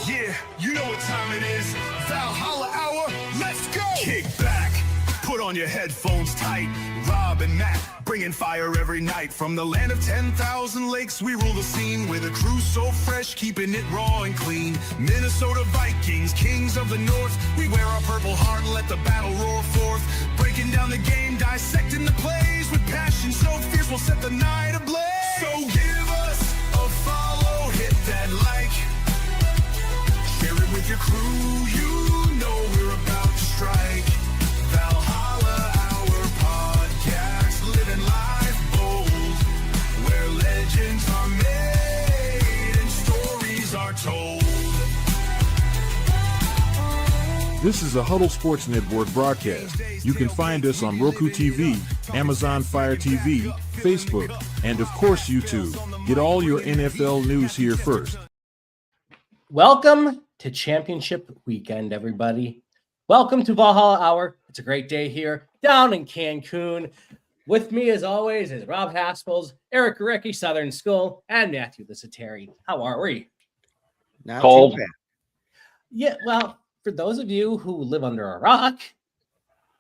Yeah, you know what time it is. Valhalla Hour, let's go! Kick back, put on your headphones tight. Rob and Matt, bringing fire every night. From the land of 10,000 lakes, we rule the scene. With a crew so fresh, keeping it raw and clean. Minnesota Vikings, kings of the North. We wear our purple heart and let the battle roar forth. Breaking down the game, dissecting the plays. With passion so fierce, we'll set the night ablaze. So give us a follow, hit that like. Share it with your crew, you know we're about to strike. Valhalla, our podcast, living life bold, where legends are made and stories are told. This is a Huddle Sports Network broadcast. You can find us on Roku TV, Amazon Fire TV, Facebook, and of course YouTube. Get all your NFL news here first. Welcome to Championship Weekend, everybody. Welcome to Valhalla Hour. It's a great day here down in Cancun. With me, as always, is Rob Haspels, Eric Gorecki, Southern School, and Matthew Lissateri. How are we? Not Cold. too bad. Yeah, well, for those of you who live under a rock,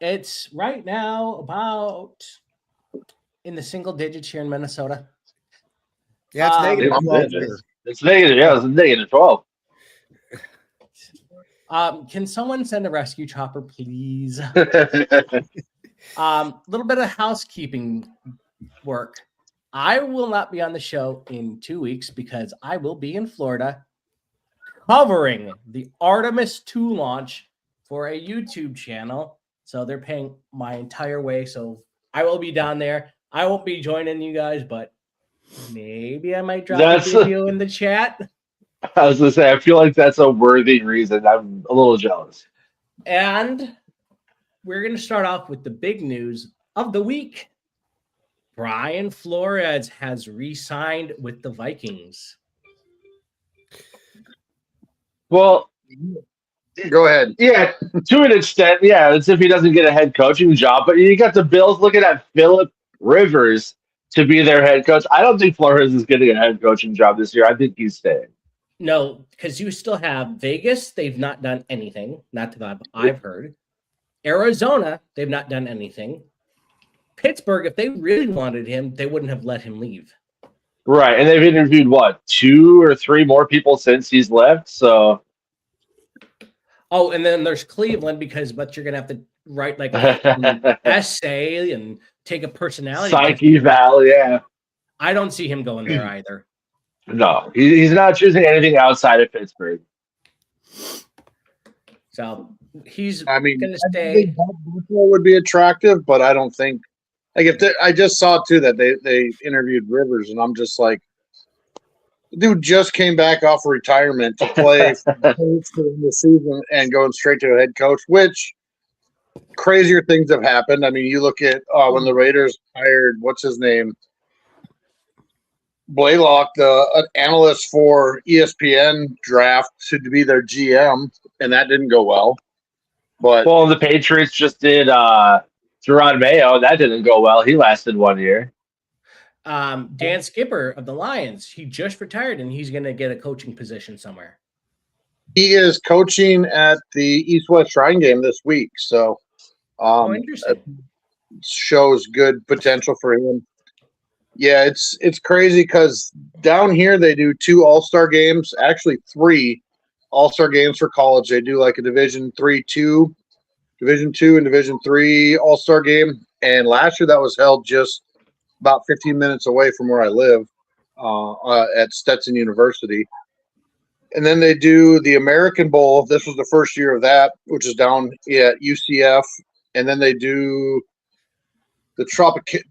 it's right now about in the single digits here in Minnesota. Yeah, it's negative It's 12 negative. here. It's negative. Yeah, it's negative 12. Can someone send a rescue chopper, please? Little bit of housekeeping work. I will not be on the show in 2 weeks because I will be in Florida covering the Artemis 2 launch for a YouTube channel. So they're paying my entire way. So I will be down there. I won't be joining you guys, but maybe I might drop a video in the chat. I was going to say, I feel like that's a worthy reason. I'm a little jealous. And we're going to start off with the big news of the week. Brian Flores has re-signed with the Vikings. Well, Go ahead. yeah, to an extent, yeah, it's if he doesn't get a head coaching job. But you got the Bills looking at Phillip Rivers to be their head coach. I don't think Flores is getting a head coaching job this year. I think he's staying. No, because you still have Vegas. They've not done anything. Not that I've heard. Arizona, they've not done anything. Pittsburgh, if they really wanted him, they wouldn't have let him leave. Right, and they've interviewed, what, 2 or 3 more people since he's left? So, Oh, and then there's Cleveland but you're going to have to write like an essay and take a personality test. Psyche Valley, yeah. I don't see him going there either. No, he's not choosing anything outside of Pittsburgh. So he's I mean, going to I stay. think Buffalo would be attractive, but I don't think I just saw too that they interviewed Rivers, and I'm just like, the dude just came back off retirement to play for the season and going straight to a head coach, which crazier things have happened. I mean, you look at when the Raiders hired, what's his name? Blaylock, an analyst for ESPN draft to be their GM, and that didn't go well. But Well, the Patriots just did Jerron Mayo. That didn't go well. He lasted 1 year. Dan Skipper of the Lions, he just retired and he's going to get a coaching position somewhere. he is coaching at the East-West Shrine game this week, so Interesting. shows good potential for him. Yeah, it's crazy because down here they do 2 All-Star games, actually 3 All-Star games for college. They do like a Division 3-2, Division 2, and Division 3 All-Star game. And last year that was held just about 15 minutes away from where I live at Stetson University. And then they do the American Bowl. This was the first year of that, which is down at UCF. And then they do the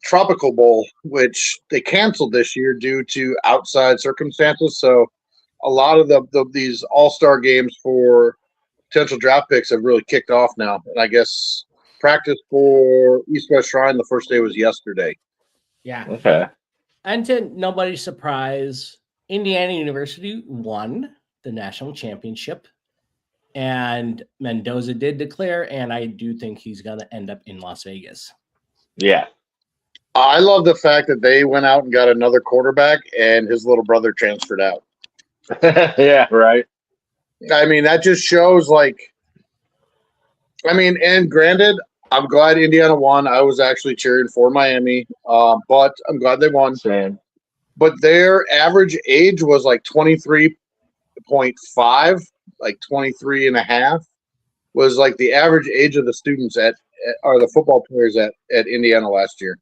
Tropical Bowl, which they canceled this year due to outside circumstances. So a lot of these all-star games for potential draft picks have really kicked off now. And I guess practice for East-West Shrine, the first day was yesterday. Yeah. Okay. And to nobody's surprise, Indiana University won the national championship. And Mendoza did declare, and I do think he's going to end up in Las Vegas. Yeah. I love the fact that they went out and got another quarterback, and his little brother transferred out. Yeah, right. I mean, that just shows and granted, I'm glad Indiana won. I was actually cheering for Miami, but I'm glad they won. Same. But their average age was like 23.5, like 23 and a half was like the average age of the students or the football players at Indiana last year.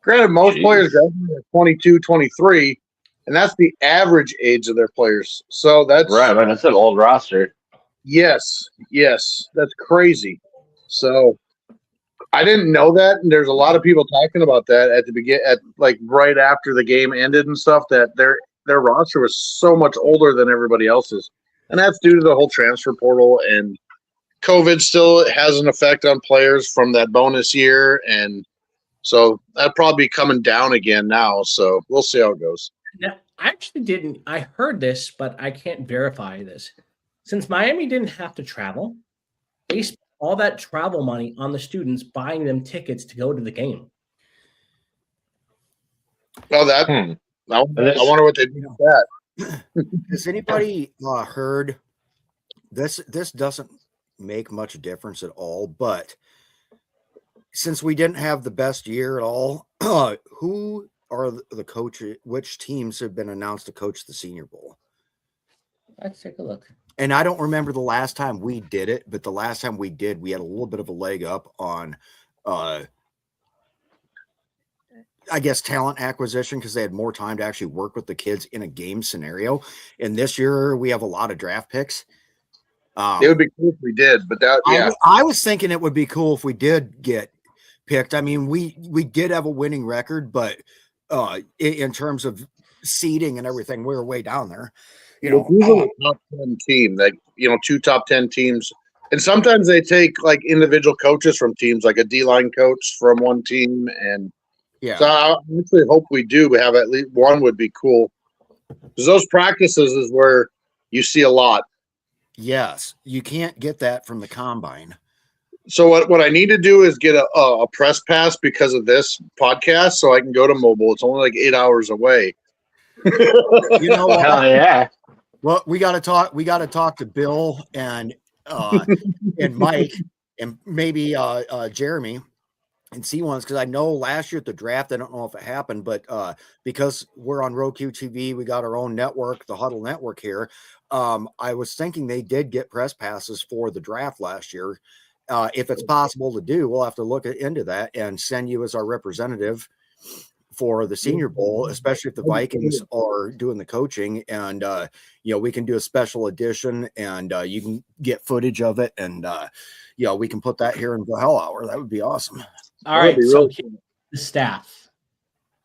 Granted, most players graduate at 22, 23, and that's the average age of their players. So that's right, man. That's an old roster. yes, that's crazy. So I didn't know that, and there's a lot of people talking about that at the right after the game ended and stuff. That their roster was so much older than everybody else's, and that's due to the whole transfer portal and COVID. Still has an effect on players from that bonus year, and so that'll probably be coming down again now. So we'll see how it goes. Now, I actually didn't. I heard this, but I can't verify this. Since Miami didn't have to travel, they spent all that travel money on the students buying them tickets to go to the game. Well, I wonder what they do with that. Has anybody heard this? This doesn't make much difference at all, but since we didn't have the best year at all, who are the coaches? Which teams have been announced to coach the Senior Bowl? Let's take a look. And I don't remember the last time we did it, but the last time we did, we had a little bit of a leg up on, I guess, talent acquisition because they had more time to actually work with the kids in a game scenario. And this year we have a lot of draft picks. It would be cool if we did, but I was thinking it would be cool if we did get picked. I mean, we did have a winning record, but in terms of seeding and everything, we were way down there. Usually a top 10 team, two top 10 teams, and sometimes they take like individual coaches from teams, like a D-line coach from one team, and so I actually hope we do. We have at least one would be cool because those practices is where you see a lot. Yes, you can't get that from the combine. So what I need to do is get a press pass because of this podcast, so I can go to mobile. It's only like 8 hours away. You know what? Hell yeah. Well, we got to talk. We got to talk to Bill and Mike and maybe Jeremy and see ones because I know last year at the draft, I don't know if it happened, but because we're on Roku TV, we got our own network, the Huddle Network here. I was thinking they did get press passes for the draft last year. If it's possible to do, we'll have to look into that and send you as our representative for the Senior Bowl, especially if the Vikings are doing the coaching, and we can do a special edition and you can get footage of it, and we can put that here in the Hell Hour. That would be awesome. All right, so the staff.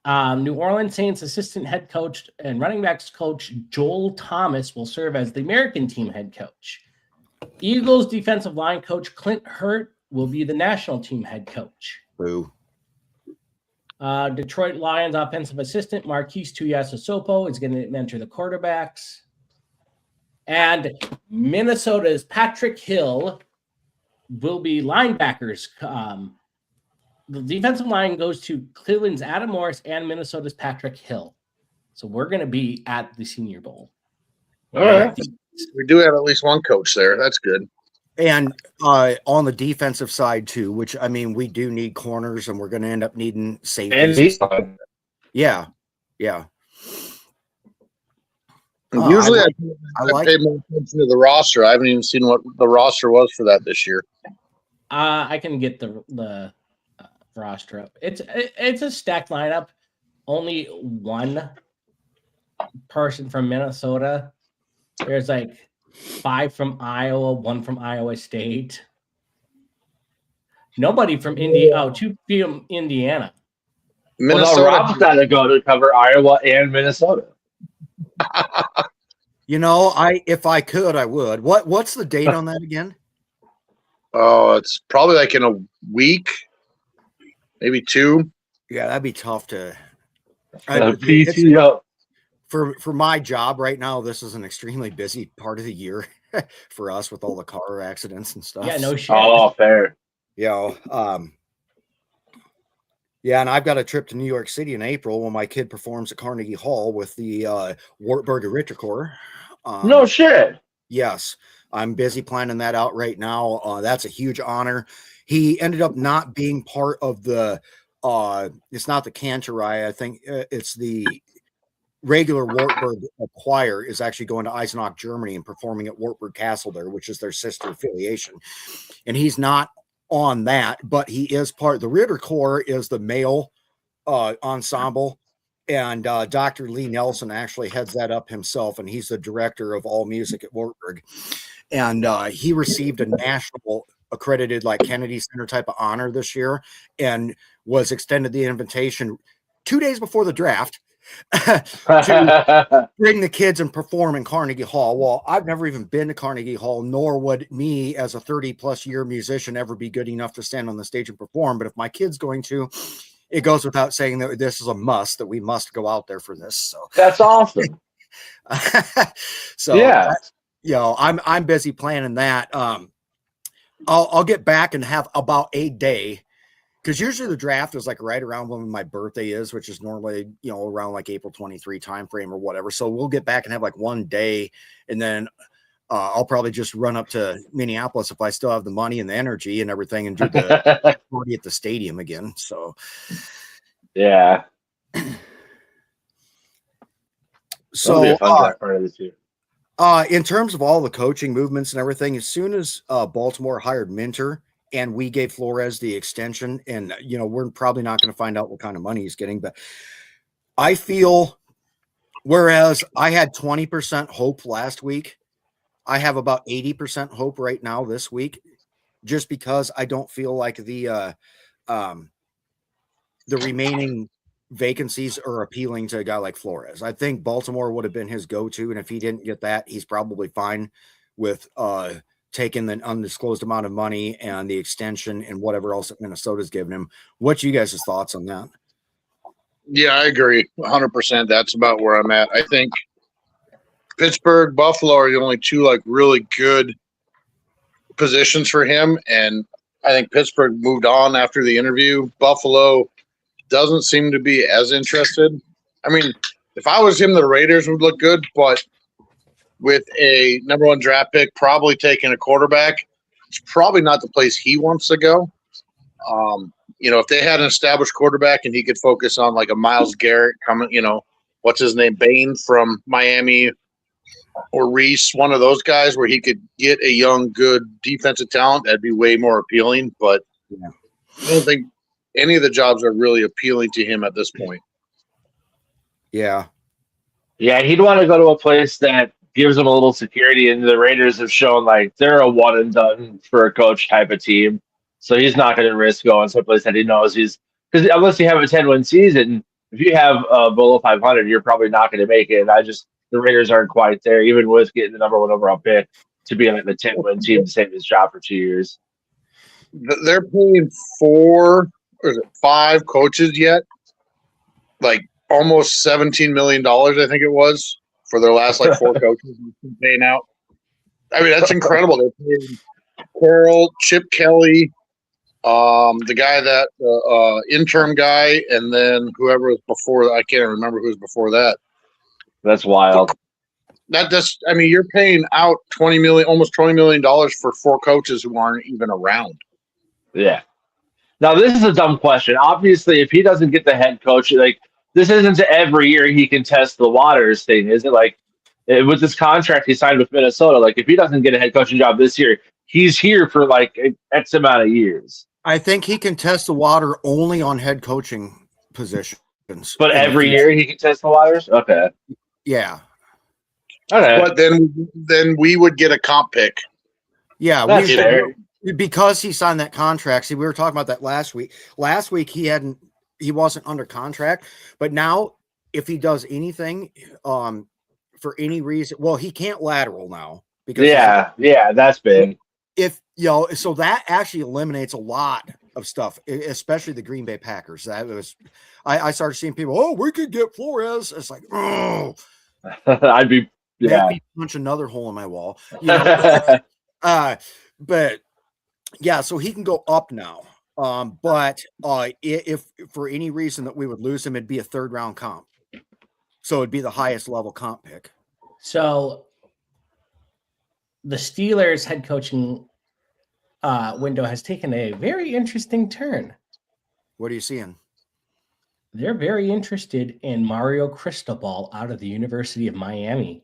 New Orleans Saints assistant head coach and running backs coach Joel Thomas will serve as the American team head coach. Eagles defensive line coach Clint Hurt will be the national team head coach. Boo. Detroit Lions offensive assistant Marquise Tuiasosopo is going to mentor the quarterbacks. And Minnesota's Patrick Hill will be linebackers. The defensive line goes to Cleveland's Adam Morris and Minnesota's Patrick Hill. So we're going to be at the Senior Bowl. All right. We do have at least one coach there. That's good. And on the defensive side too, which I mean, we do need corners, and we're going to end up needing safeties. Yeah. Usually, I pay more attention to the roster. I haven't even seen what the roster was for that this year. I can get the roster up. It's a stacked lineup. Only one person from Minnesota. There's like 5 from Iowa, 1 from Iowa State. Nobody from Indiana. Oh, 2 from Indiana. Minnesota. Well, Rob's got to go to cover Iowa and Minnesota. If I could, I would. What's the date on that again? Oh, it's probably like in a week, maybe 2. Yeah, that'd be tough to. PTO. For my job right now, this is an extremely busy part of the year for us with all the car accidents and stuff. Yeah, no shit. Oh, fair. Yeah, and I've got a trip to New York City in April when my kid performs at Carnegie Hall with the Wartburg Richter Corps. No shit. Yes, I'm busy planning that out right now. That's a huge honor. He ended up not being part of the. It's not the Cantorai. I think it's the regular Wartburg choir is actually going to Eisenach, Germany, and performing at Wartburg Castle there, which is their sister affiliation. And he's not on that, but he is part. The Ritter Corps is the male ensemble. And Dr. Lee Nelson actually heads that up himself, and he's the director of all music at Wartburg. And he received a national accredited like Kennedy Center type of honor this year, and was extended the invitation 2 days before the draft to bring the kids and perform in Carnegie Hall. Well, I've never even been to Carnegie Hall, nor would me as a 30+ year musician ever be good enough to stand on the stage and perform. But if my kid's going to, it goes without saying that this is a must, that we must go out there for this. So That's awesome. so Yeah. I'm busy planning that. I'll get back and have about a day, because usually the draft is like right around when my birthday is, which is normally, around like April 23 timeframe or whatever. So we'll get back and have like one day, and then I'll probably just run up to Minneapolis if I still have the money and the energy and everything, and do the party at the stadium again. So, yeah. So, That'll be a fun part of this year. In terms of all the coaching movements and everything, as soon as Baltimore hired Minter and we gave Flores the extension, and we're probably not going to find out what kind of money he's getting, but I feel, whereas I had 20% hope last week, I have about 80% hope right now this week, just because I don't feel like the remaining vacancies are appealing to a guy like Flores. I think Baltimore would have been his go-to, and if he didn't get that, he's probably fine with taking the undisclosed amount of money and the extension and whatever else that Minnesota's given him. What's you guys' thoughts on that? Yeah, I agree 100%. That's about where I'm at. I think Pittsburgh, Buffalo are the only two like really good positions for him, and I think Pittsburgh moved on after the interview. Buffalo doesn't seem to be as interested. I mean, if I was him, the Raiders would look good, but with a number 1 draft pick, probably taking a quarterback, it's probably not the place he wants to go. If they had an established quarterback and he could focus on like a Myles Garrett coming, what's his name, Bain from Miami, or Reese, one of those guys where he could get a young, good defensive talent, that'd be way more appealing. But I don't think any of the jobs are really appealing to him at this point. Yeah. Yeah, he'd want to go to a place that gives him a little security, and the Raiders have shown like they're a one and done for a coach type of team. So he's not going to risk going someplace that he knows because unless you have a 10-win season, if you have below 500, you're probably not going to make it. And the Raiders aren't quite there, even with getting the number 1 overall pick, to be like the 10-win team to save his job for 2 years. They're paying 4 or 5 coaches yet, like almost $17 million, I think it was, for their last like 4 coaches paying out. I mean, that's incredible. They're paying Carroll, Chip Kelly, the guy that interim guy, and then whoever was before. I can't remember who was before that. That's wild. You're paying out almost $20 million for 4 coaches who aren't even around. Yeah. Now, this is a dumb question. Obviously, if he doesn't get the head coach, like this isn't every year he can test the waters thing, is it? Like with this contract he signed with Minnesota, like if he doesn't get a head coaching job this year, he's here for like X amount of years. I think he can test the water only on head coaching positions. But every year he can test the waters? Okay. Yeah. Okay. But then we would get a comp pick. Yeah, that's fair. Because he signed that contract. See, we were talking about that last week. Last week he wasn't under contract, but now if he does anything for any reason, well, he can't lateral now because that's big. So that actually eliminates a lot of stuff, especially the Green Bay Packers. I started seeing people, we could get Flores. It's like, oh, I'd be punch another hole in my wall. But yeah, so he can go up now. But if for any reason that we would lose him, it'd be a 3rd round comp. So it'd be the highest level comp pick. So the Steelers head coaching window has taken a very interesting turn. What are you seeing? They're very interested in Mario Cristobal out of the University of Miami.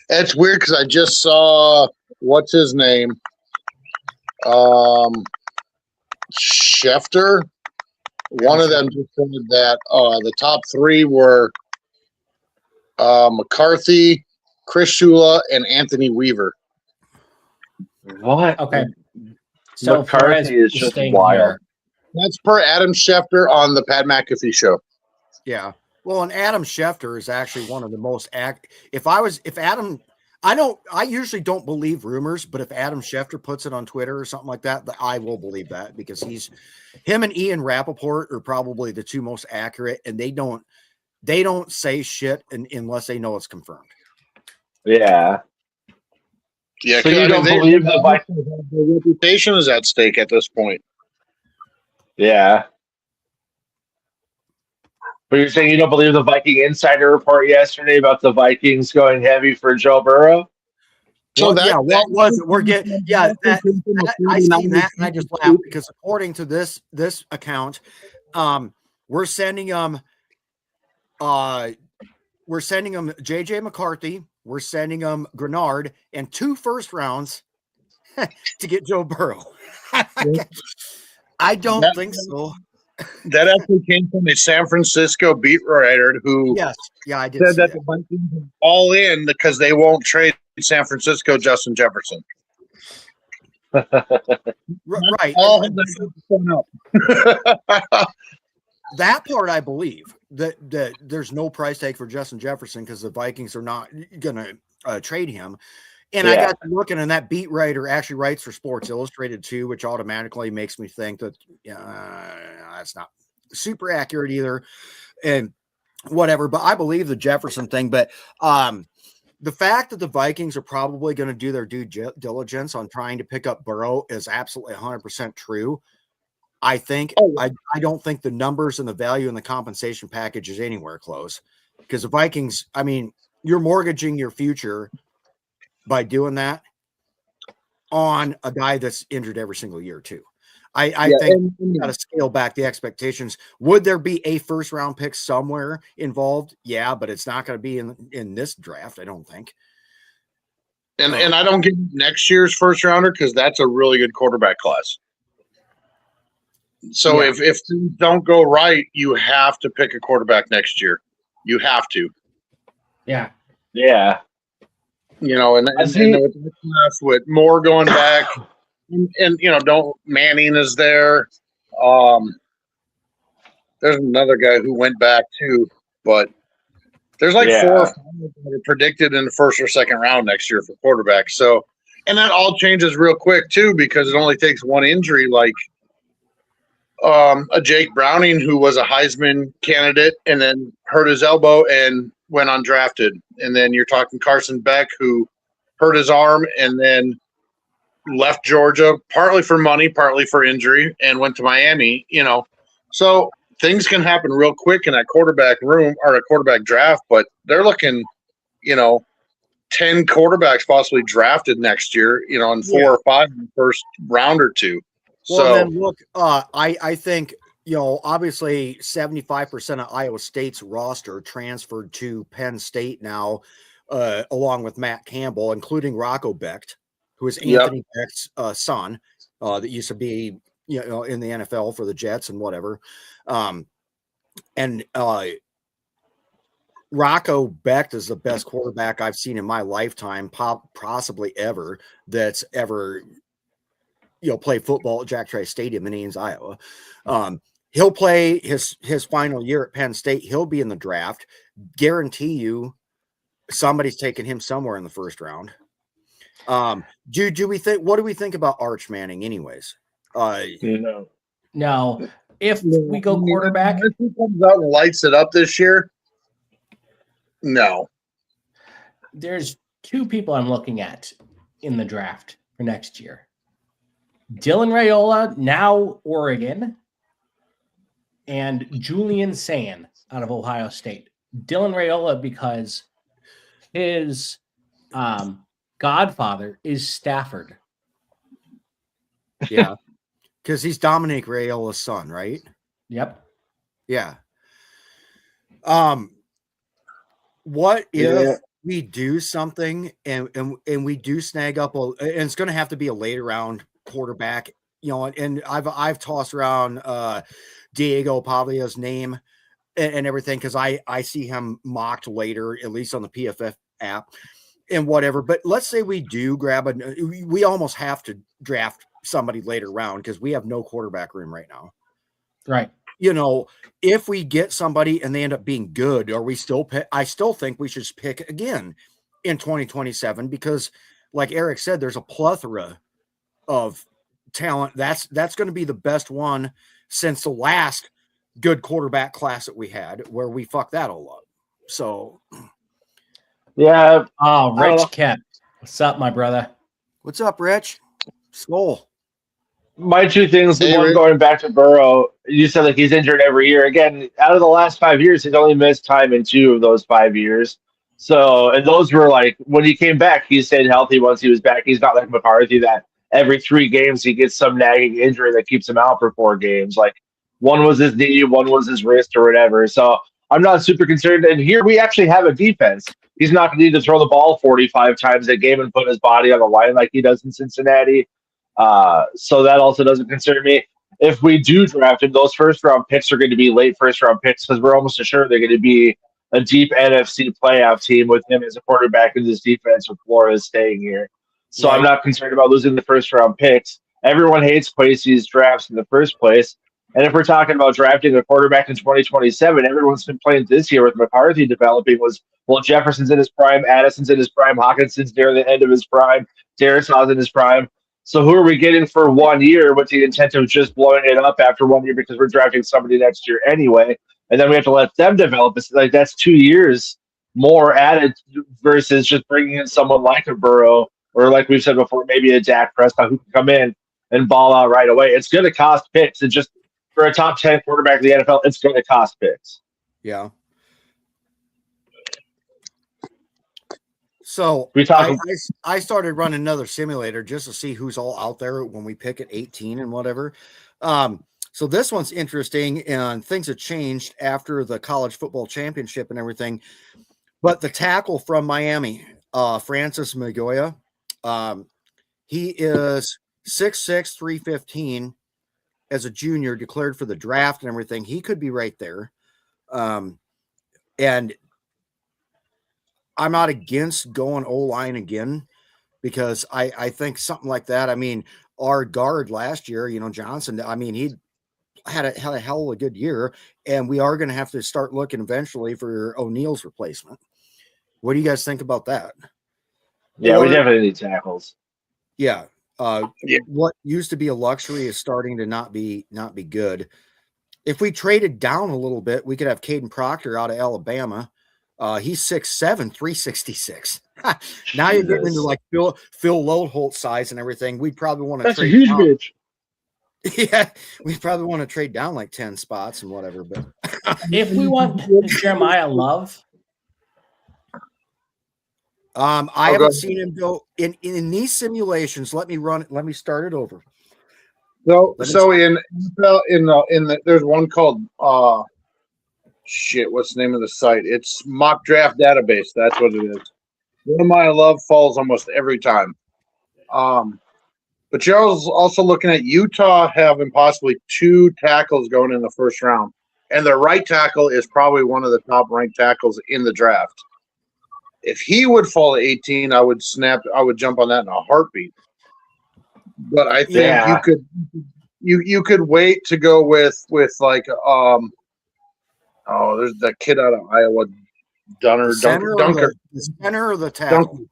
That's weird because I just saw what's his name, Schefter. One of them just said that the top three were McCarthy, Chris Shula, and Anthony Weaver. What? Okay. So McCarthy Flores is just staying wild. here. That's per Adam Schefter on the Pat McAfee show. Yeah. Well, and Adam Schefter is actually one of the most I usually don't believe rumors, but if Adam Schefter puts it on Twitter or something like that, I will believe that because him and Ian Rappaport are probably the two most accurate, and they don't say shit unless they know it's confirmed. Yeah. Yeah, So you don't believe the Vikings? Their reputation is at stake at this point. Yeah. But you're saying you don't believe the Viking insider report yesterday about the Vikings going heavy for Joe Burrow? So what was it? We're getting I seen that and I just laughed because according to this account, we're sending them JJ McCarthy, we're sending them Grenard and 2 first rounds to get Joe Burrow. I don't think so. That actually came from a San Francisco beat writer who I did said see that the Vikings are all in because they won't trade San Francisco Justin Jefferson. Right. All that part I believe that there's no price tag for Justin Jefferson because the Vikings are not going to trade him. And I got to looking, and that beat writer actually writes for Sports Illustrated too, which automatically makes me think that that's not super accurate either, and whatever. But I believe the Jefferson thing. But the fact that the Vikings are probably going to do their due diligence on trying to pick up Burrow is absolutely 100% true. I think I don't think the numbers and the value and the compensation package is anywhere close because the Vikings. I mean, you're mortgaging your future by doing that on a guy that's injured every single year too. I think you got to scale back the expectations. Would there be a first round pick somewhere involved? Yeah, but it's not going to be in this draft, I don't think. And I don't get next year's first rounder because that's a really good quarterback class. So if things don't go right, you have to pick a quarterback next year. You have to. Yeah. Yeah. You know, and with Moore going back, and don't Manning is there. There's another guy who went back too, but there's like 4 or 5 that are predicted in the first or second round next year for quarterbacks. So, and that all changes real quick too because it only takes one injury, like a Jake Browning who was a Heisman candidate and then hurt his elbow and went undrafted. And then you're talking Carson Beck who hurt his arm and then left Georgia partly for money, partly for injury and went to Miami, So things can happen real quick in that quarterback room or a quarterback draft, but they're looking, 10 quarterbacks possibly drafted next year, and 4 or 5 in the first round or 2. Well, then look, I think, obviously 75% of Iowa State's roster transferred to Penn State now, along with Matt Campbell, including Rocco Becht, who is Anthony Becht's son, that used to be, in the NFL for the Jets and whatever. And Rocco Becht is the best quarterback I've seen in my lifetime, possibly ever, that's ever play football at Jack Trice Stadium in Ames, Iowa. He'll play his final year at Penn State. He'll be in the draft. Guarantee you somebody's taking him somewhere in the first round. What do we think about Arch Manning anyways? No. If we go quarterback, if he comes out and lights it up this year, no. There's 2 people I'm looking at in the draft for next year. Dylan Raiola, now Oregon, and Julian Sand out of Ohio State. Dylan Raiola because his godfather is Stafford. Yeah. Because he's Dominic Rayola's son, right? Yep. Yeah. What if we do something and we do snag up and it's going to have to be a later round quarterback, and I've tossed around Diego Pavia's name and everything because I see him mocked later, at least on the PFF app and whatever. But let's say we do we almost have to draft somebody later round because we have no quarterback room right now. Right. If we get somebody and they end up being good, or we still pick, I still think we should pick again in 2027 because, like Eric said, there's a plethora of talent. That's going to be the best one since the last good quarterback class that we had, where we fucked that all up. So, yeah. Oh, Rich Kemp. What's up, my brother? What's up, Rich? Skull. My two things, Hey, one Rick. going back to Burrow, you said like he's injured every year. Again, out of the last 5 years, he's only missed time in 2 of those 5 years. So, and those were like when he came back, he stayed healthy once he was back. He's not like McCarthy that every 3 games he gets some nagging injury that keeps him out for 4 games. Like one was his knee, one was his wrist or whatever. So I'm not super concerned. And here we actually have a defense. He's not going to need to throw the ball 45 times a game and put his body on the line like he does in Cincinnati. So that also doesn't concern me. If we do draft him, those first round picks are going to be late first round picks because we're almost assured they're going to be a deep NFC playoff team with him as a quarterback in this defense with Flores staying here. So Right. I'm not concerned about losing the first round picks. Everyone hates Kwesi's drafts in the first place. And if we're talking about drafting a quarterback in 2027, everyone's complaint this year with McCarthy developing was, well, Jefferson's in his prime, Addison's in his prime, Hawkinson's near the end of his prime, Darisaul's in his prime. So who are we getting for 1 year with the intent of just blowing it up after 1 year because we're drafting somebody next year anyway, and then we have to let them develop? It's like that's 2 years more added versus just bringing in someone like a Burrow or like we've said before, maybe a Dak Prescott who can come in and ball out right away. It's going to cost picks. And just for a top 10 quarterback in the NFL, it's going to cost picks. Yeah. So I started running another simulator just to see who's all out there when we pick at 18 and whatever. So this one's interesting, and things have changed after the college football championship and everything. But the tackle from Miami, Francis Magoya, he is 6'6", 315 as a junior, declared for the draft and everything. He could be right there. And I'm not against going O-line again because I think something like that. I mean, our guard last year, Johnson, I mean, he had a hell of a good year, and we are going to have to start looking eventually for O'Neill's replacement. What do you guys think about that? Yeah, we definitely need tackles. Yeah. What used to be a luxury is starting to not be good. If we traded down a little bit, we could have Caden Proctor out of Alabama. He's 6'7", 366. Now you're getting into like Phil Lodeholt size and everything. We'd probably want to That's trade a huge down. bitch. Yeah, we probably want to trade down like 10 spots and whatever. But if we want Jeremiah Love, I haven't seen him go in these simulations. Let me start it over. So in there's one called what's the name of the site? It's Mock Draft Database. That's what it is. Jeremiah Love falls almost every time. But you're also looking at Utah having possibly 2 tackles going in the first round. And their right tackle is probably one of the top ranked tackles in the draft. If he would fall at 18, I would jump on that in a heartbeat. But I think you could wait to go with like there's that kid out of Iowa, Dunker. The center or the tackle?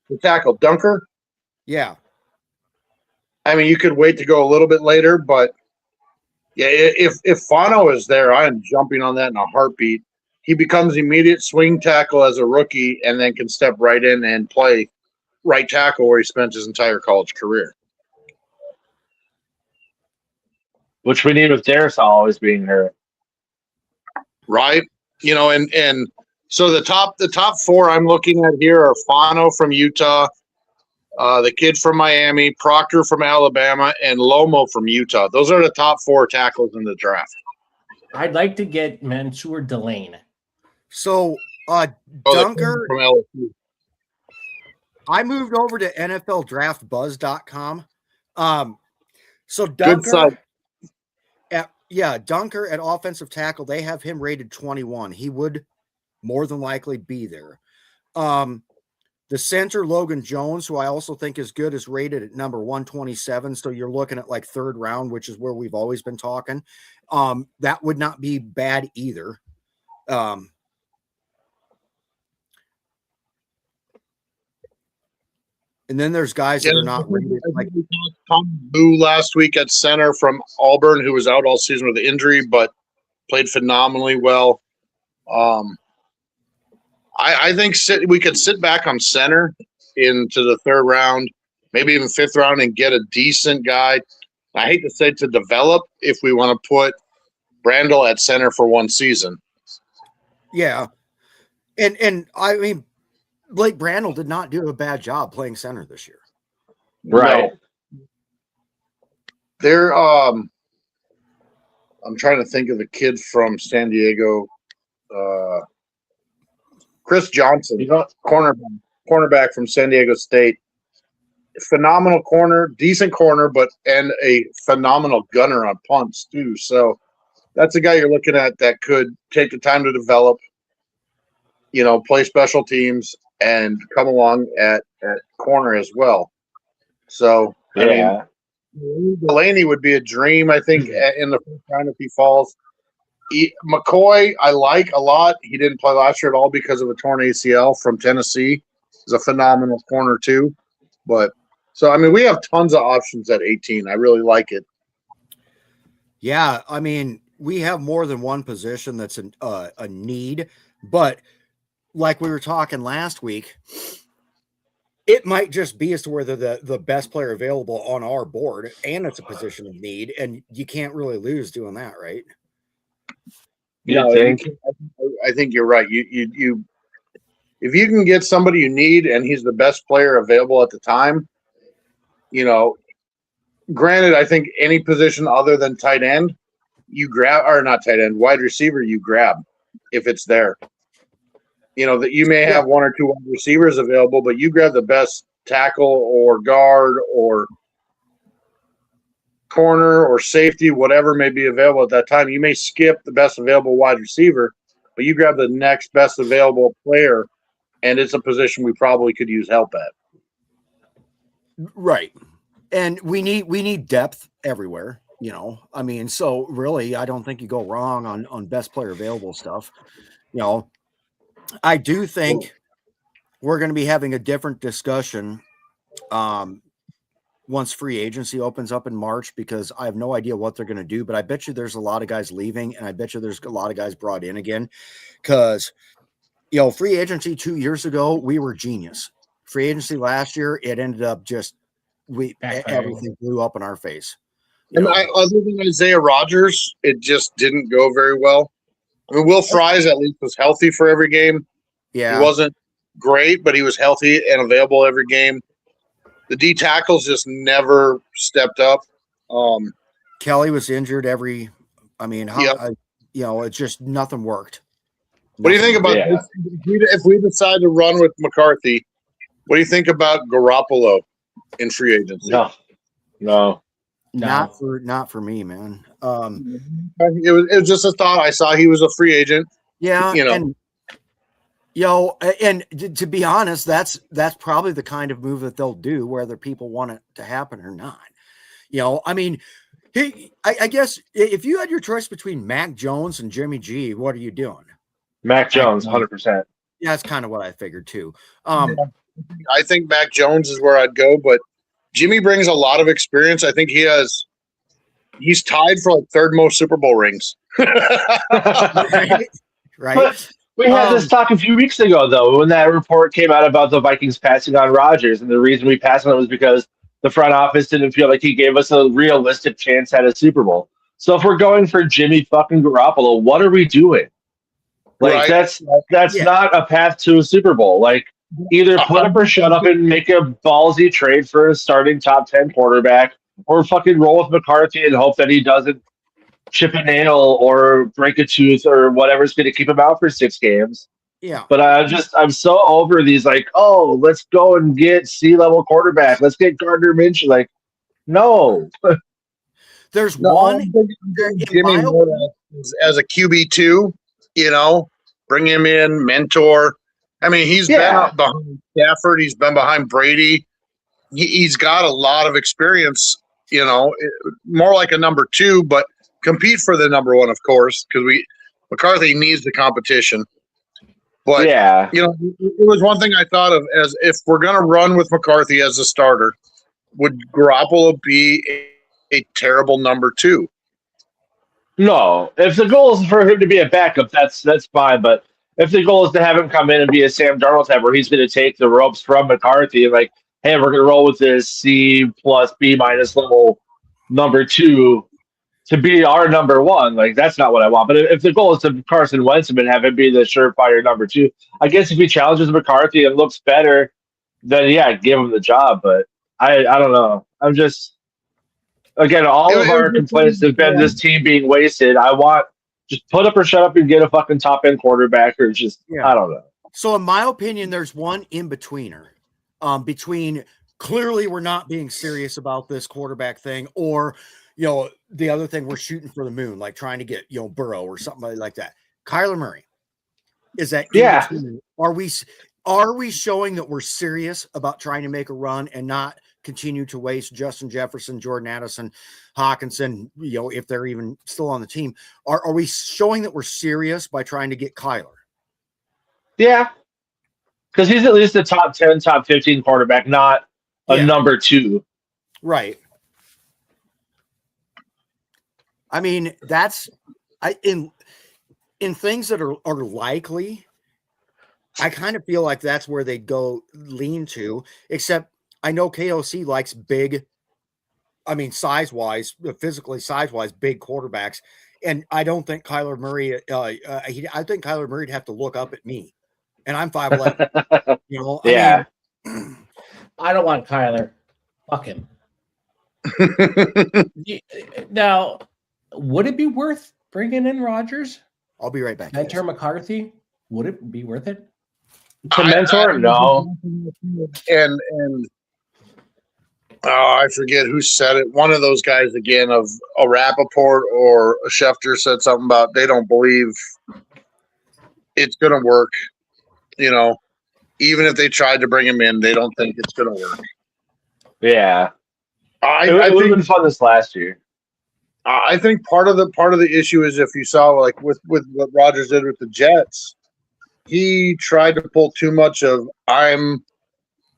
The tackle, Dunker. Yeah. I mean, you could wait to go a little bit later, but yeah, if Fano is there, I am jumping on that in a heartbeat. He becomes immediate swing tackle as a rookie and then can step right in and play right tackle where he spent his entire college career. Which we need with Darisaul always being hurt. Right. And So the top four I'm looking at here are Fano from Utah, the kid from Miami, Proctor from Alabama, and Lomo from Utah. Those are the top four tackles in the draft. I'd like to get Mansour Delane. So Dunker, from LSU. I moved over to NFLDraftBuzz.com. So Good Dunker, site. Dunker at offensive tackle, they have him rated 21. He would more than likely be there. The center, Logan Jones, who I also think is good, is rated at number 127. So you're looking at like third round, which is where we've always been talking. That would not be bad either. And then there's guys that are not rated. Like Tom Boo last week at center from Auburn, who was out all season with an injury, but played phenomenally well. I think we could sit back on center into the third round, maybe even fifth round, and get a decent guy. I hate to say to develop if we want to put Brandel at center for one season. Yeah. And I mean, Blake Brandel did not do a bad job playing center this year. Right. No. They're I'm trying to think of the kid from San Diego. Chris Johnson, cornerback from San Diego State. Phenomenal corner, decent corner, and a phenomenal gunner on punts too. So that's a guy you're looking at that could take the time to develop, play special teams and come along at corner as well. So Yeah. I mean, Delaney would be a dream, I think, in the first round if he falls. McCoy, I like a lot. He didn't play last year at all because of a torn ACL from Tennessee. He's a phenomenal corner too. But so, I mean, we have tons of options at 18. I really like it. Yeah, I mean, we have more than one position that's a need, but like we were talking last week, it might just be as to where they're the best player available on our board, and it's a position of need, and you can't really lose doing that, right? Yeah, I think you're right. You if you can get somebody you need and he's the best player available at the time, granted, I think any position other than tight end, you grab, or not tight end, wide receiver, you grab if it's there. That you may have one or two wide receivers available, but you grab the best tackle or guard or corner or safety, whatever may be available at that time. You may skip the best available wide receiver, but you grab the next best available player, and it's a position we probably could use help at. Right. And we need depth everywhere, I mean, so really, I don't think you go wrong on best player available stuff. I do think we're going to be having a different discussion once free agency opens up in March, because I have no idea what they're going to do, but I bet you there's a lot of guys leaving, and I bet you there's a lot of guys brought in again, because, free agency 2 years ago, we were genius. Free agency last year, it ended up just, everything blew up in our face. And other than Isaiah Rodgers, it just didn't go very well. I mean, Will Fries at least was healthy for every game. Yeah. He wasn't great, but he was healthy and available every game. The D tackles just never stepped up. Kelly was injured it's just nothing worked. What do you think about this? If we decide to run with McCarthy, what do you think about Garoppolo in free agency? No. Not for me, man. It was just a thought. I saw he was a free agent. Yeah, and to be honest, that's probably the kind of move that they'll do, whether people want it to happen or not. I mean, I guess if you had your choice between Mac Jones and Jimmy G, what are you doing? Mac Jones, 100%. Yeah, that's kind of what I figured too. I think Mac Jones is where I'd go, but Jimmy brings a lot of experience. I think he's tied for third most Super Bowl rings. Right. We had this talk a few weeks ago, though, when that report came out about the Vikings passing on Rodgers, and the reason we passed on it was because the front office didn't feel like he gave us a realistic chance at a Super Bowl. So if we're going for Jimmy fucking Garoppolo, what are we doing? Like Right. that's Yeah. not a path to a Super Bowl. Like either put up or shut up and make a ballsy trade for a starting top 10 quarterback, or fucking roll with McCarthy and hope that he doesn't chip a nail or break a tooth or whatever's going to keep him out for 6 games. Yeah. But I'm so over these like, oh, let's go and get C-level quarterback. Let's get Gardner Minshew. Like, no. There's No, one. I'm thinking in Jimmy my Moore as a QB2, bring him in, mentor. I mean, he's been up behind Stafford. He's been behind Brady. He's got a lot of experience, more like a number 2, but compete for the number 1, of course, because McCarthy needs the competition. But, it was one thing I thought of as if we're going to run with McCarthy as a starter, would Garoppolo be a terrible number 2? No. If the goal is for him to be a backup, that's fine. But if the goal is to have him come in and be a Sam Darnold type where he's going to take the ropes from McCarthy and like, hey, we're going to roll with this C plus B minus level number 2 to be our number 1, like that's not what I want. But if the goal is to Carson Wentz and have him be the surefire number 2, I guess if he challenges McCarthy and looks better, then give him the job. But I don't know. I'm just all of our complaints have been this team being wasted. I want just put up or shut up and get a fucking top end quarterback, or just I don't know. So in my opinion, there's one in betweener, between clearly we're not being serious about this quarterback thing, or the other thing, we're shooting for the moon, like trying to get, Burrow or something like that. Kyler Murray. Is that are we showing that we're serious about trying to make a run and not continue to waste Justin Jefferson, Jordan Addison, Hawkinson, if they're even still on the team? Are we showing that we're serious by trying to get Kyler? Yeah. Because he's at least a top 10, top 15 quarterback, not a number 2. Right. I mean, that's in things that are likely, I kind of feel like that's where they go lean to, except I know KOC likes big, size-wise, physically size-wise, big quarterbacks. And I don't think Kyler Murray, I think Kyler Murray'd have to look up at me. And I'm 5'11". I don't want Kyler. Fuck him. Now, would it be worth bringing in Rodgers? I'll be right back. Mentor McCarthy? Would it be worth it? To mentor? No. And I forget who said it. One of those guys again, of a Rappaport or a Schefter, said something about they don't believe it's going to work. Even if they tried to bring him in, they don't think it's going to work. Yeah. I would think have been fun this last year. I think part of the issue is, if you saw like with what Rodgers did with the Jets, he tried to pull too much of I'm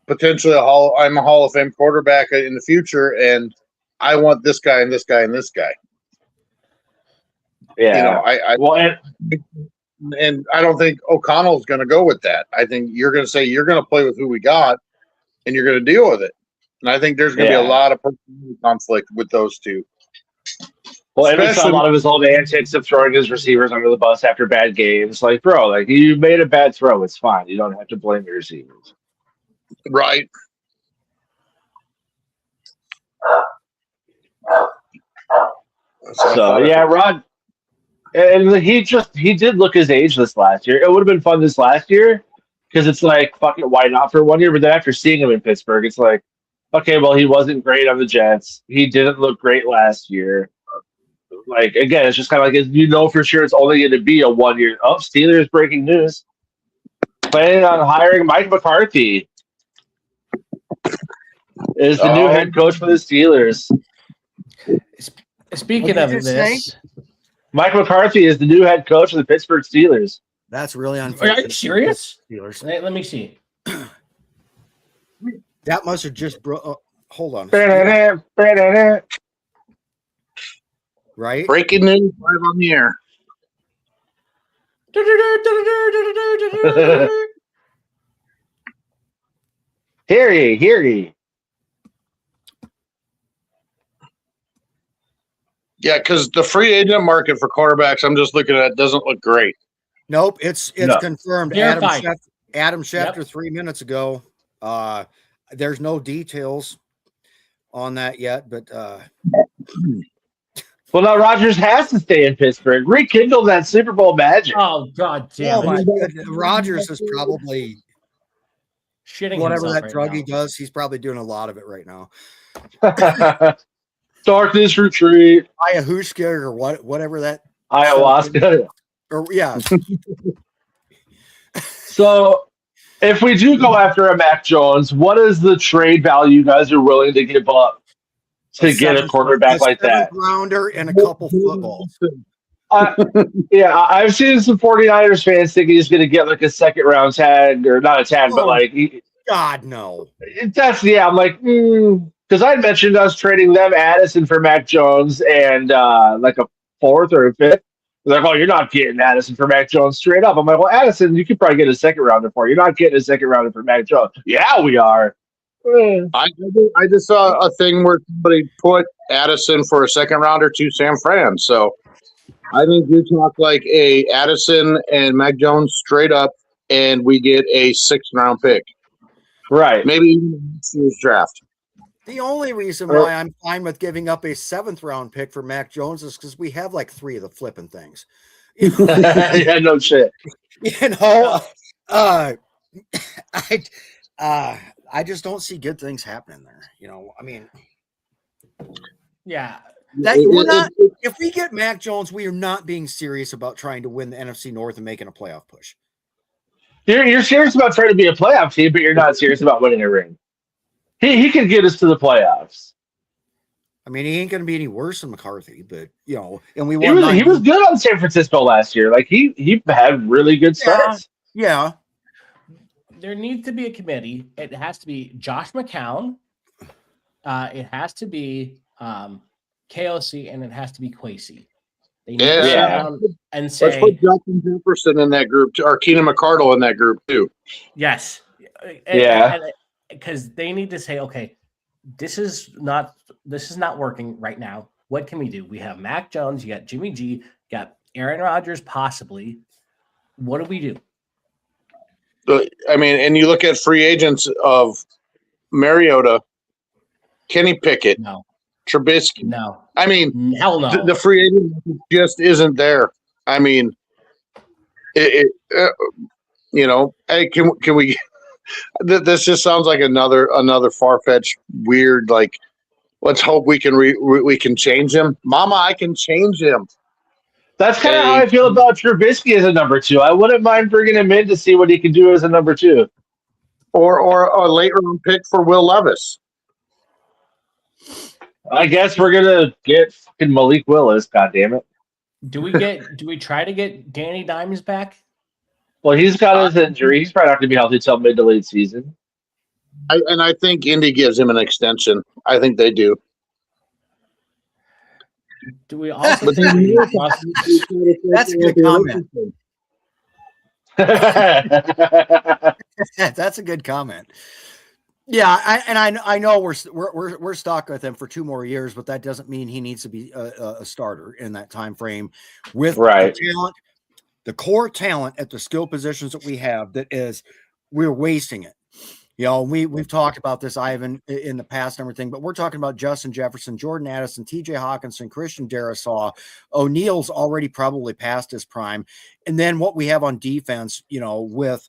a Hall of Fame quarterback in the future, and I want this guy and this guy and this guy. Yeah. And I don't think O'Connell's going to go with that. I think you're going to say you're going to play with who we got, and you're going to deal with it. And I think there's going to be a lot of personality conflict with those two. Well, and we saw a lot of his old antics of throwing his receivers under the bus after bad games. Like, bro, like you made a bad throw. It's fine. You don't have to blame your receivers. Right. So yeah, Rod, and he did look his age this last year. It would have been fun this last year because it's like, fucking why not for 1 year? But then after seeing him in Pittsburgh, it's like, okay, well, he wasn't great on the Jets. He didn't look great last year. Like, again, it's just kind of like, for sure it's only going to be a 1 year. Oh, Steelers breaking news. Planning on hiring Mike McCarthy is the new head coach for the Steelers. Speaking of this, Mike McCarthy is the new head coach of the Pittsburgh Steelers. That's really unfair. Are you serious? Steelers. Let me see. That must have just hold on. Right? Breaking news live on the air. Hear ye. Yeah, because the free agent market for quarterbacks, I'm just looking at it, doesn't look great. Nope, it's No. confirmed. Verified. Adam Schefter Yep. 3 minutes ago. There's no details on that yet, but Well, now Rodgers has to stay in Pittsburgh. Rekindle that Super Bowl magic. Oh God damn oh my it! goodness, Rodgers is probably Shitting whatever himself that right drug now. he does. He's probably doing a lot of it right now. Darkness retreat. Ayahuasca or whatever that. Ayahuasca. Or yeah, So, if we do go after a Mac Jones, what is the trade value you guys are willing to give up to get a quarterback like that? Rounder and a couple footballs. Yeah, I've seen some 49ers fans thinking he's going to get like a second round tag, or not a tag, but Oh. like God no. that's I'm like, because I mentioned us trading them Addison for Mac Jones and like a fourth or a fifth. They're like, oh, you're not getting Addison for Mac Jones straight up. I'm like, well, Addison, you could probably get a second rounder for. You're not getting a second rounder for Mac Jones. Yeah, we are. I just saw a thing where somebody put Addison for a second rounder to San Fran. So I think you talk like a Addison and Mac Jones straight up, and we get a 6th round pick. Right. Maybe even next year's draft. The only reason why I'm fine with giving up a 7th round pick for Mac Jones is because we have like 3 of the flipping things. Yeah, no shit. You know, I just don't see good things happening there. You know, I mean, Yeah, that we're not. If we get Mac Jones, we are not being serious about trying to win the NFC North and making a playoff push. You're serious about trying to be a playoff team, but you're not serious about winning a ring. He can get us to the playoffs. I mean, he ain't going to be any worse than McCarthy, but you know, and we He won. was good on San Francisco last year. Like he had really good starts. Yeah. there needs to be a committee. It has to be Josh McCown. It has to be KOC, and it has to be Kwesi. They need to sit down and Let's say, put Justin Jefferson in that group, or Keenan McCardle in that group too. yes. Yeah. Because they need to say, okay, this is not working right now. What can we do? We have Mac Jones, you got Jimmy G, you got Aaron Rodgers, possibly. What do we do? I mean, and you look at free agents of Mariota, Kenny Pickett, No. Trubisky. No. I mean, Hell no. the free agent just isn't there. I mean, hey, can we? This just sounds like another far-fetched, weird. Like, let's hope we can change him. Mama, I can change him. That's kind of how I feel about Trubisky as a number 2. I wouldn't mind bringing him in to see what he can do as a number 2. Or a late round pick for Will Levis. I guess we're gonna get fucking Malik Willis. God damn it! Do we try to get Danny Dimes back? Well, he's got his injury. He's probably not gonna be healthy till mid to late season. I think Indy gives him an extension. I think they do. Do we also think That's a good comment. That's a good comment. Yeah, I know we're stuck with him for 2 more years, but that doesn't mean he needs to be a starter in that time frame with the talent, the core talent at the skill positions that we have. We're wasting it. You know, we've talked about this, Ivan, in the past and everything, but we're talking about Justin Jefferson, Jordan Addison, TJ Hawkinson, Christian Darrisaw. O'Neal's already probably past his prime. And then what we have on defense, with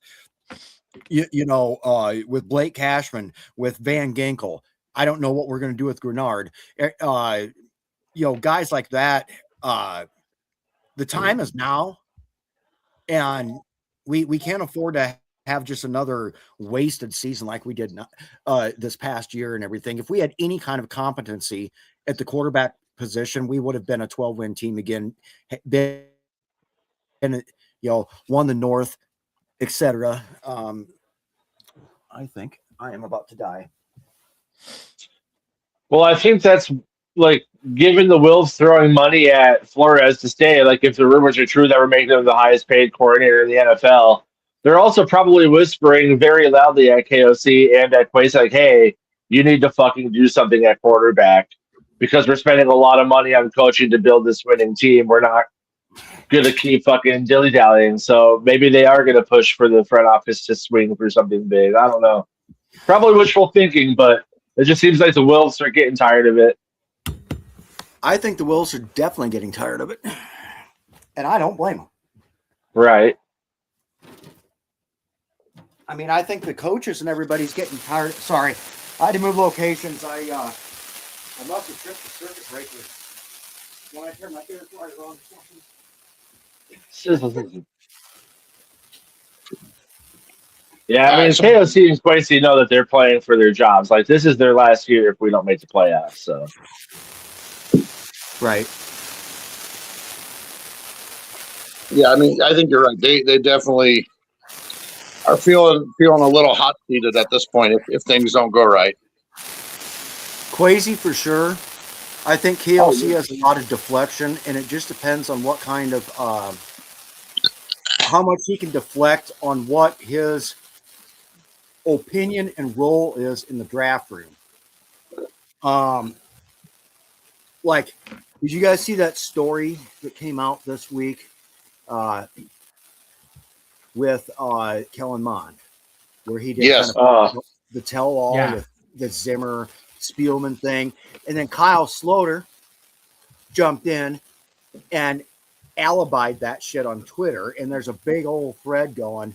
Blake Cashman, with Van Ginkel. I don't know what we're going to do with Grenard. Guys like that, the time is now, and we can't afford to have just another wasted season like we did this past year and everything. If we had any kind of competency at the quarterback position, we would have been a 12-win team again, won the North, etc. I think I am about to die. Well, I think that's like given the Wolves throwing money at Flores to stay. Like, if the rumors are true that we're making him the highest paid coordinator in the NFL, they're also probably whispering very loudly at KOC and at Quase, like, hey, you need to fucking do something at quarterback because we're spending a lot of money on coaching to build this winning team. We're not gonna keep fucking dilly dallying. So maybe they are gonna push for the front office to swing for something big. I don't know. Probably wishful thinking, but it just seems like the Wolves are getting tired of it. I think the Wolves are definitely getting tired of it, and I don't blame them. Right. I mean, I think the coaches and everybody's getting tired. Sorry, I had to move locations. I must have tripped the circuit breaker when I turned my air fryer on. Yeah, I mean, KO seems Quincy know that they're playing for their jobs. Like, this is their last year if we don't make the playoffs. So, Right. Yeah, I mean, I think you're right. They definitely are feeling a little hot seated at this point if things don't go right. Quasi for sure. I think KLC has a lot of deflection, and it just depends on what kind of how much he can deflect on what his opinion and role is in the draft room. Like, did you guys see that story that came out this week with Kellen Mond, where he did kind of the tell-all with the Zimmer Spielman thing, and then Kyle Sloter jumped in and alibied that shit on Twitter, and there's a big old thread going.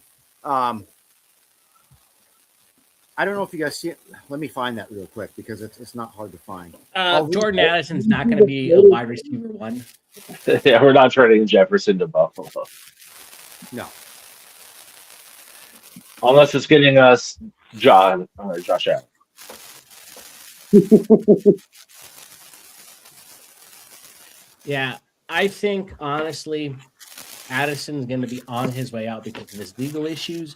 I don't know if you guys see it. Let me find that real quick because it's not hard to find. Jordan Addison's not going to be a wide receiver one. Yeah, we're not trading Jefferson to Buffalo. No. Unless it's getting us John or Josh Allen. Yeah, I think, honestly, Addison's going to be on his way out because of his legal issues.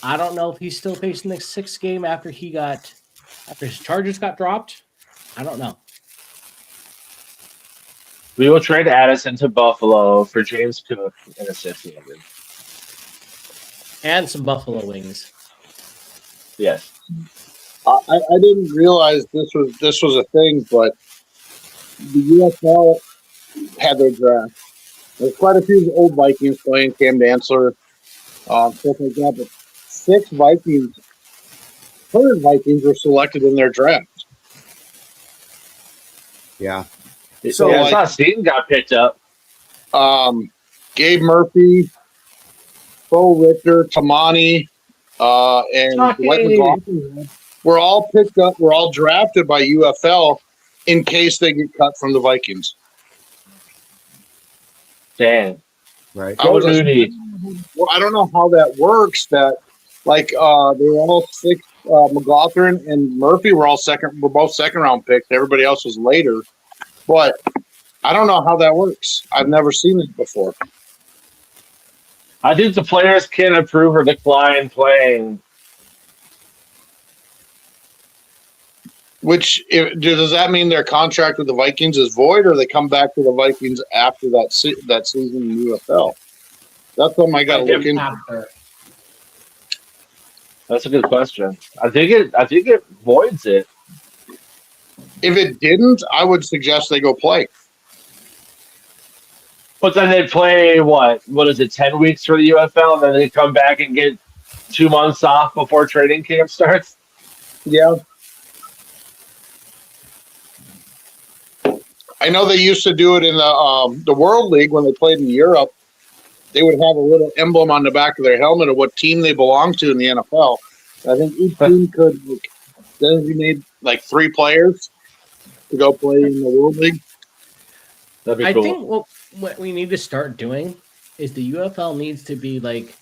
I don't know if he's still facing the 6th game after his charges got dropped. I don't know. We will trade Addison to Buffalo for James Cook and a 6th year. And some buffalo wings. Yes. I didn't realize this was a thing, but the UFL had their draft. There's quite a few old Vikings playing, Cam Dantzler, stuff like that, but 6 Vikings, current Vikings were selected in their draft. Yeah. So yeah, I saw Seaton got picked up. Gabe Murphy, Bo Richter, Tamani, and Dwight McLaughlin were all picked up. Were all drafted by UFL in case they get cut from the Vikings. Damn. Right. I don't know how that works. That they were all 6. McLaughlin and Murphy were both second round picks. Everybody else was later, but I don't know how that works. I've never seen it before. I think the players can approve or decline playing. Does that mean their contract with the Vikings is void, or they come back to the Vikings after that season in UFL? That's something I got to look into. That's a good question. I think it voids it. If it didn't, I would suggest they go play. But then they play what is it, 10 weeks for the UFL, and then they come back and get 2 months off before training camp starts? Yeah. I know they used to do it in the World League when they played in Europe. They would have a little emblem on the back of their helmet of what team they belong to in the NFL. I think each team could designate 3 players to go play in the World League. That'd be cool. I think what we need to start doing is the UFL needs to be like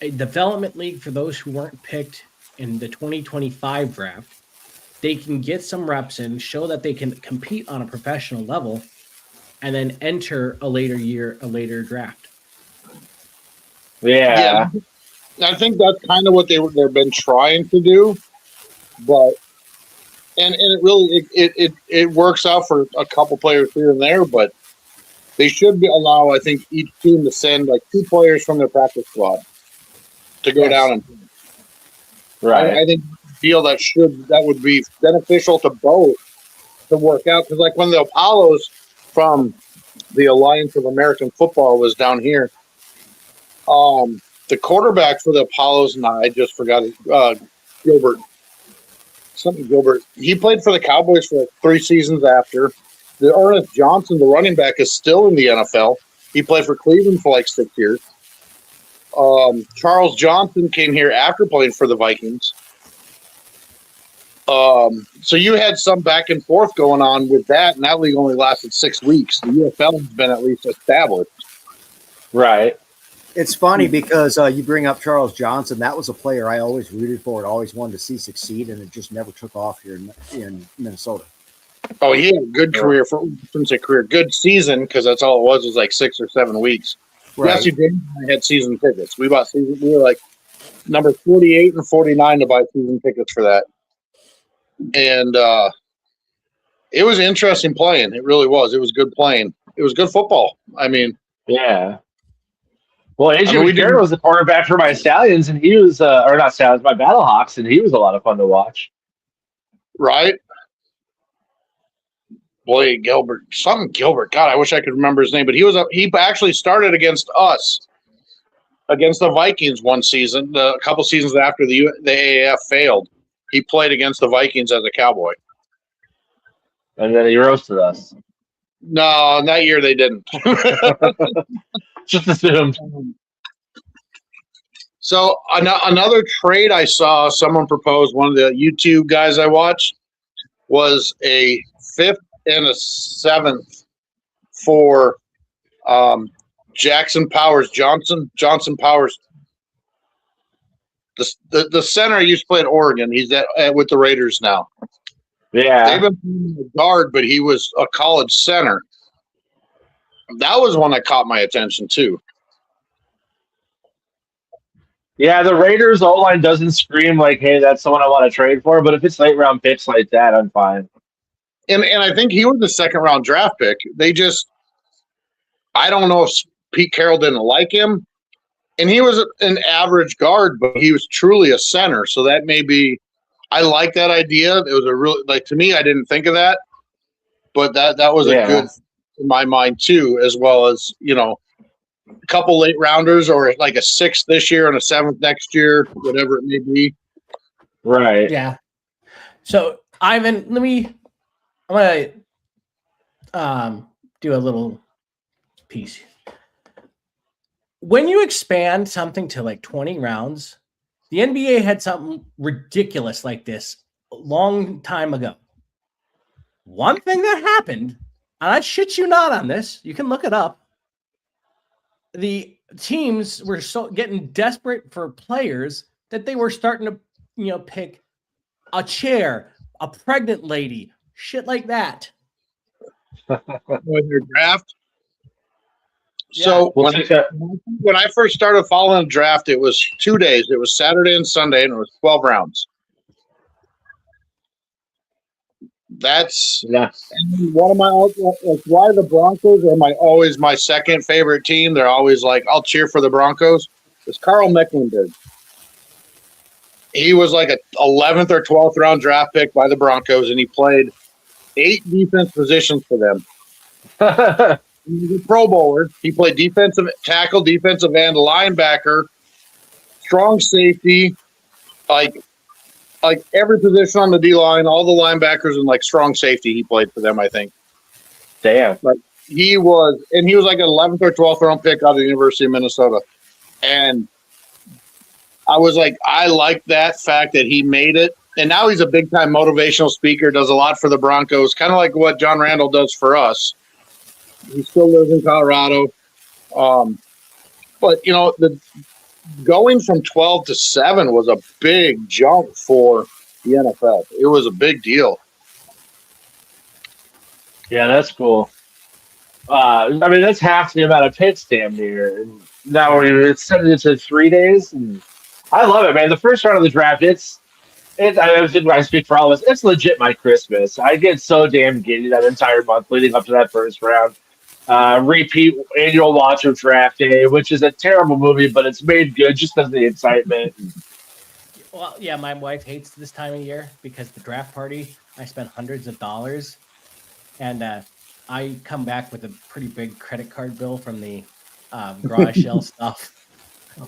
a development league for those who weren't picked in the 2025 draft. They can get some reps in, show that they can compete on a professional level, and then enter a later draft. Yeah. I think that's kind of what they've been trying to do, but and it really it works out for a couple players here and there, but they should allow, I think, each team to send 2 players from their practice squad to go down and right. I think that would be beneficial to both to work out, because when the Apollos from the Alliance of American Football was down here. The quarterback for the Apollos, and I just forgot it, Gilbert. Something Gilbert. He played for the Cowboys for like 3 seasons after. The Ernest Johnson, the running back, is still in the NFL. He played for Cleveland for like 6 years. Charles Johnson came here after playing for the Vikings. So you had some back and forth going on with that, and that league only lasted 6 weeks. The UFL has been at least established. Right. It's funny because you bring up Charles Johnson. That was a player I always rooted for and always wanted to see succeed, and it just never took off here in Minnesota. Oh, he had a good career. Good season, because that's all it was like 6 or 7 weeks. Right. Yes, you did. I had season tickets. We bought season. We were like number 48 and 49 to buy season tickets for that. And it was interesting playing. It really was. It was good playing. It was good football. I mean, yeah. Well, AJ we McCarron was the quarterback for my Stallions, and he was, or not Stallions, my Battlehawks, and he was a lot of fun to watch. right? Boy, Gilbert. God, I wish I could remember his name, but he actually started against us, against the Vikings one season. A couple seasons after the AAF failed, he played against the Vikings as a Cowboy. And then he roasted us. No, that year they didn't. Just assumed. So another trade I saw someone propose, one of the YouTube guys I watched, was a 5th and a 7th for Johnson Powers. The center used to play at Oregon. He's with the Raiders now. Yeah. They've been playing a guard, but he was a college center. That was one that caught my attention too. Yeah, the Raiders O-line doesn't scream like, hey, that's someone I want to trade for, but if it's late round picks like that, I'm fine. And I think he was the 2nd round draft pick. I don't know if Pete Carroll didn't like him. And he was an average guard, but he was truly a center. So that may be, I like that idea. It was a really, to me, I didn't think of that. But that was a good, in my mind too, as well as, a couple late rounders or like a 6th this year and a 7th next year, whatever it may be. Right. Yeah. So Ivan, I'm gonna do a little piece. When you expand something to like 20 rounds, the NBA had something ridiculous like this a long time ago. One thing that happened, and I shit you not on this, you can look it up. The teams were getting desperate for players that they were starting to, pick a chair, a pregnant lady, shit like that. When their draft. Yeah. So We'll when I first started following the draft, it was 2 days. It was Saturday and Sunday, and it was 12 rounds. That's one of my, why the Broncos are always my second favorite team. They're always like, I'll cheer for the Broncos. It's Carl Mecklenburg. He was like a 11th or 12th round draft pick by the Broncos, and he played 8 defense positions for them. He was a Pro Bowler. He played defensive tackle, defensive end, linebacker, strong safety, like every position on the D line, all the linebackers, and strong safety. He played for them, I think. Damn. He was like an 11th or 12th round pick out of the University of Minnesota, and I was like, I like that fact that he made it. And now he's a big time motivational speaker, does a lot for the Broncos, kind of like what John Randall does for us. He still lives in Colorado. But, going from 12 to 7 was a big jump for the NFL. It was a big deal. Yeah, that's cool. That's half the amount of picks damn near. And now it's set it to 3 days. And I love it, man. The first round of the draft, I speak for all of us, it's legit my Christmas. I get so damn giddy that entire month leading up to that first round. Repeat annual watch of Draft Day, which is a terrible movie, but it's made good just because of the excitement. Well, yeah, my wife hates this time of year because the draft party, I spent hundreds of dollars. And I come back with a pretty big credit card bill from the garage sale stuff.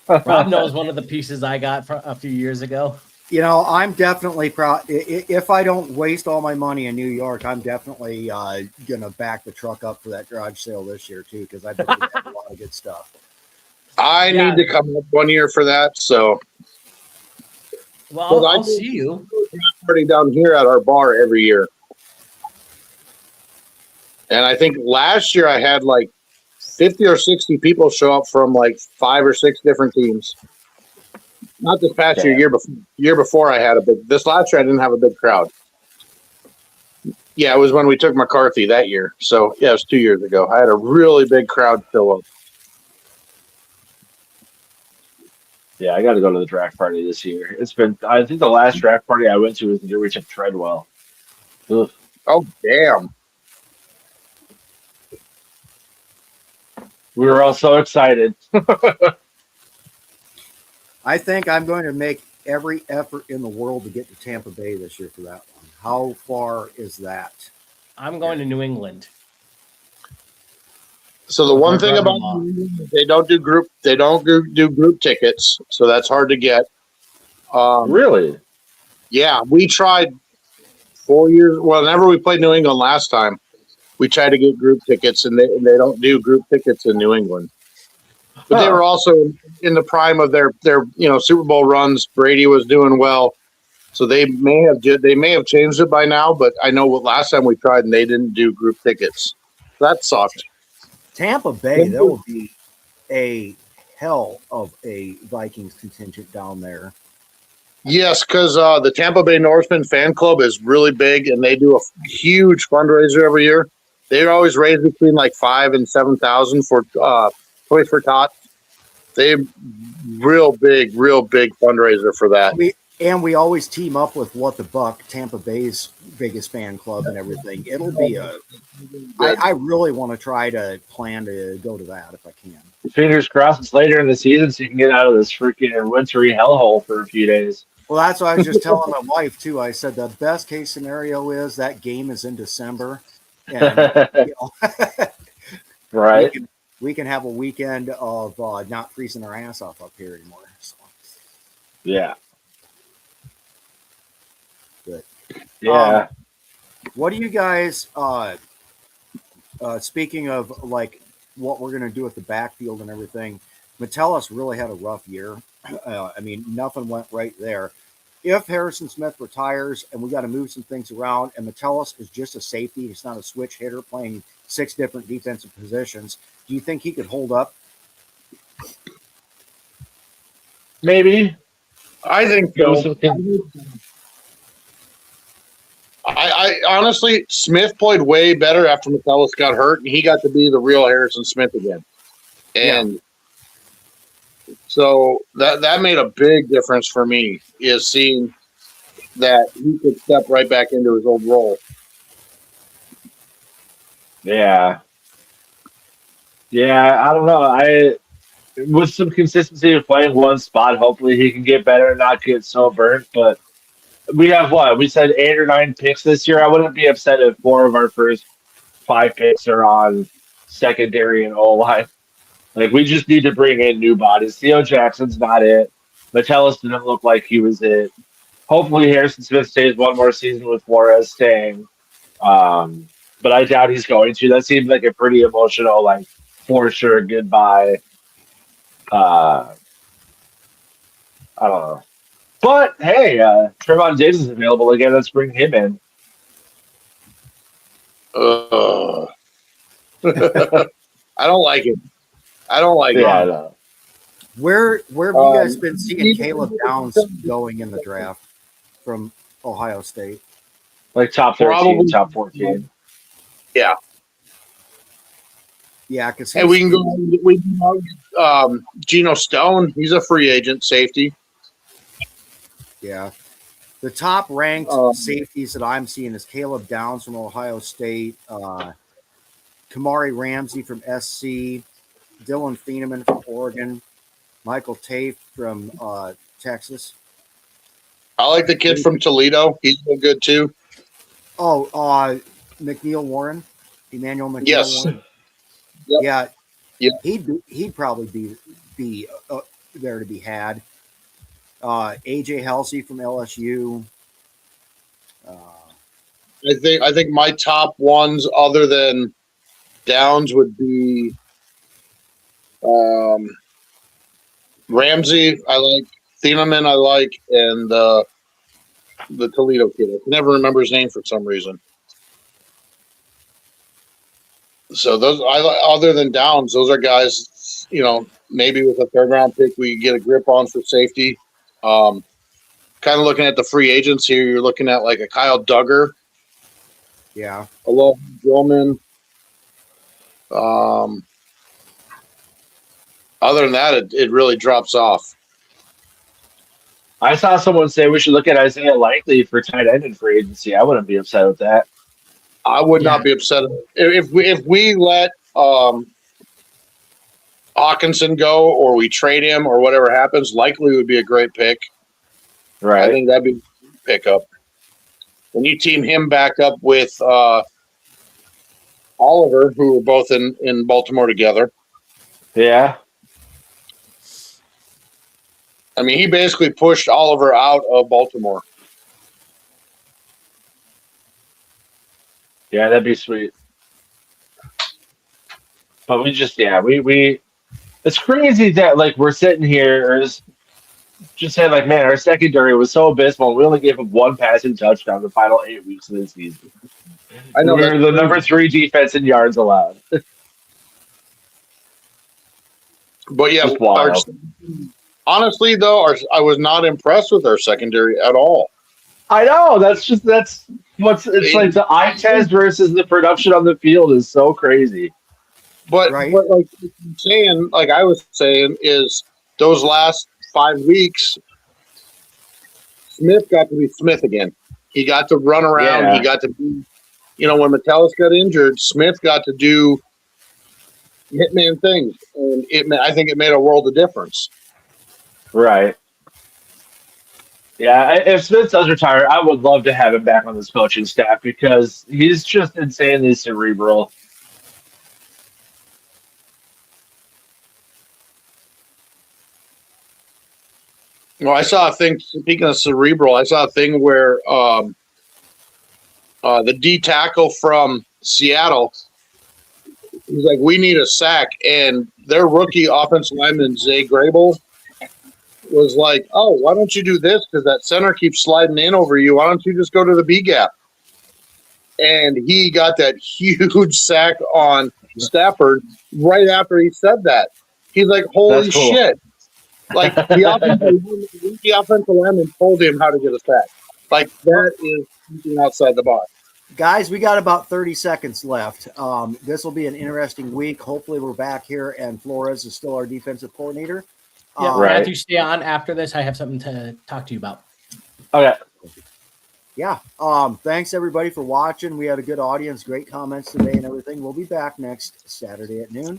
Rob knows one of the pieces I got from a few years ago. You know, I'm definitely proud. If I don't waste all my money in New York, I'm definitely gonna back the truck up for that garage sale this year too, because I bet we have a lot of good stuff. I need to come up one year for that. So, Well, I I'll do see you. a party down here at our bar every year. And I think last year I had like 50 or 60 people show up from like 5 or 6 different teams. Not this past year, year before I had a big. This last year I didn't have a big crowd. Yeah, it was when we took McCarthy that year. So yeah, it was 2 years ago. I had a really big crowd show up. Yeah, I got to go to the draft party this year. I think the last draft party I went to was the year we took Treadwell. Ugh. Oh damn! We were all so excited. I think I'm going to make every effort in the world to get to Tampa Bay this year for that one. How far is that? I'm going to New England. So the one thing about they don't do group tickets, so that's hard to get. Really? Yeah, we tried 4 years. Well, whenever we played New England last time, we tried to get group tickets, and they don't do group tickets in New England. But they were also in the prime of their Super Bowl runs. Brady was doing well, so they may have changed it by now. But I know what last time we tried, and they didn't do group tickets. That sucked. Tampa Bay, there will be a hell of a Vikings contingent down there. Yes, because the Tampa Bay Norseman fan club is really big, and they do a huge fundraiser every year. They always raise between like 5,000 and 7,000 for Toys for Tots. They real big fundraiser for that. We always team up with What the Buck, Tampa Bay's biggest fan club and everything. It'll be I really want to try to plan to go to that if I can. Fingers crossed it's later in the season so you can get out of this freaking wintry hellhole for a few days. Well, that's what I was just telling my wife too. I said the best case scenario is that game is in December, and right. we can have a weekend of not freezing our ass off up here anymore. So. Yeah. Good. Yeah. What do you guys? Speaking of like what we're going to do with the backfield and everything, Metellus really had a rough year. I mean, nothing went right there. If Harrison Smith retires and we got to move some things around, and Metellus is just a safety, he's not a switch hitter playing 6 different defensive positions, do you think he could hold up? Maybe. I think so. I honestly, Smith played way better after Metellus got hurt, and he got to be the real Harrison Smith again. And so that made a big difference for me, is seeing that he could step right back into his old role. Yeah. Yeah, I don't know. With some consistency of playing one spot, hopefully he can get better and not get so burnt. But we have what? We said 8 or 9 picks this year. I wouldn't be upset if 4 of our first 5 picks are on secondary and O-line. Like, we just need to bring in new bodies. Theo Jackson's not it. Metellus didn't look like he was it. Hopefully Harrison Smith stays one more season with Flores staying. But I doubt he's going to. That seemed like a pretty emotional, like, for sure goodbye. I don't know. But, hey, Trevon Diggs is available again. Let's bring him in. I don't like it. I know. Where have you guys been seeing Caleb Downs going in the draft from Ohio State? Like top 13, probably, top 14. Yeah. Yeah, because we can go Geno Stone. He's a free agent safety. Yeah. The top ranked safeties that I'm seeing is Caleb Downs from Ohio State, Kamari Ramsey from SC, Dylan Thieneman from Oregon, Michael Tate from Texas. I like the kid from Toledo. He's real good too. Oh, McNeil Warren. Emmanuel McNeil Yes. one? Yep. Yeah. Yep. He'd probably be there to be had. AJ Halsey from LSU. I think my top ones other than Downs would be Ramsey. I like Thieneman. I like and the Toledo kid. I can never remember his name for some reason. So those, other than Downs, those are guys. Maybe with a third round pick, we get a grip on for safety. Kind of looking at the free agents here, you're looking at like a Kyle Duggar, Yeah. a Aloha Gilman. Other than that, it really drops off. I saw someone say we should look at Isaiah Likely for tight end in free agency. I wouldn't be upset with that. I would not be upset if we let Hawkinson go or we trade him or whatever happens. Likely would be a great pick. Right. I think that'd be a pickup. When you team him back up with Oliver, who were both in Baltimore together. Yeah. I mean, he basically pushed Oliver out of Baltimore. Yeah, that'd be sweet. But we just, we it's crazy that like we're sitting here just saying like, man, our secondary was so abysmal. We only gave up one passing touchdown the final 8 weeks of the season. I know we're the number 3 defense in yards allowed. But yeah, Just wild. Honestly though, I was not impressed with our secondary at all. I know it's like the eye test versus the production on the field is so crazy. But Right. what like I was saying is those last 5 weeks, Smith got to be Smith again. He got to run around. Yeah. He got to be, when Metellus got injured, Smith got to do hitman things, and I think it made a world of difference. Right. Yeah, if Smith does retire, I would love to have him back on this coaching staff because he's just insanely cerebral. Well, I saw a thing, speaking of cerebral, I saw a thing where the D tackle from Seattle, he's like, we need a sack. And their rookie offensive lineman, Zay Grable, was like, oh, why don't you do this? Because that center keeps sliding in over you. Why don't you just go to the B gap? And he got that huge sack on Stafford right after he said that. He's like, holy Cool. shit. Like the offensive lineman told him how to get a sack. Like that is something outside the box. Guys, we got about 30 seconds left. This will be an interesting week. Hopefully we're back here and Flores is still our defensive coordinator. Yeah, Right. Matthew, stay on after this. I have something to talk to you about. Okay. Yeah. Thanks everybody for watching. We had a good audience, great comments today and everything. We'll be back next Saturday at noon.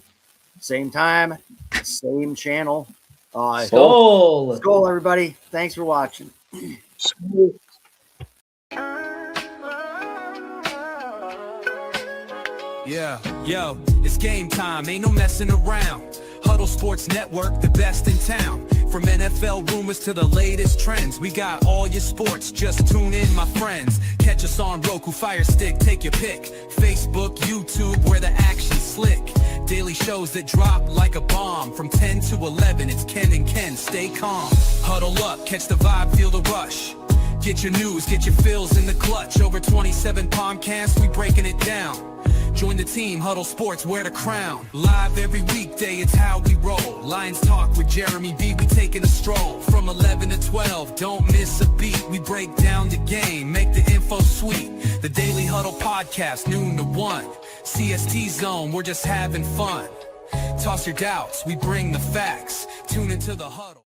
Same time, same channel. Skol. Skol, everybody. Thanks for watching. Yeah, yo, it's game time, ain't no messing around. Huddle Sports Network, the best in town. From NFL rumors to the latest trends, we got all your sports, just tune in, my friends. Catch us on Roku, Fire Stick, take your pick. Facebook, YouTube, where the action's slick. Daily shows that drop like a bomb. From 10 to 11, it's Ken and Ken, stay calm. Huddle up, catch the vibe, feel the rush. Get your news, get your fills in the clutch. Over 27 podcasts, we breaking it down. Join the team, Huddle Sports, wear the crown. Live every weekday, it's how we roll. Lions Talk with Jeremy B, we taking a stroll. From 11 to 12, don't miss a beat. We break down the game, make the info sweet. The Daily Huddle Podcast, noon to 1. CST Zone, we're just having fun. Toss your doubts, we bring the facts. Tune into the Huddle.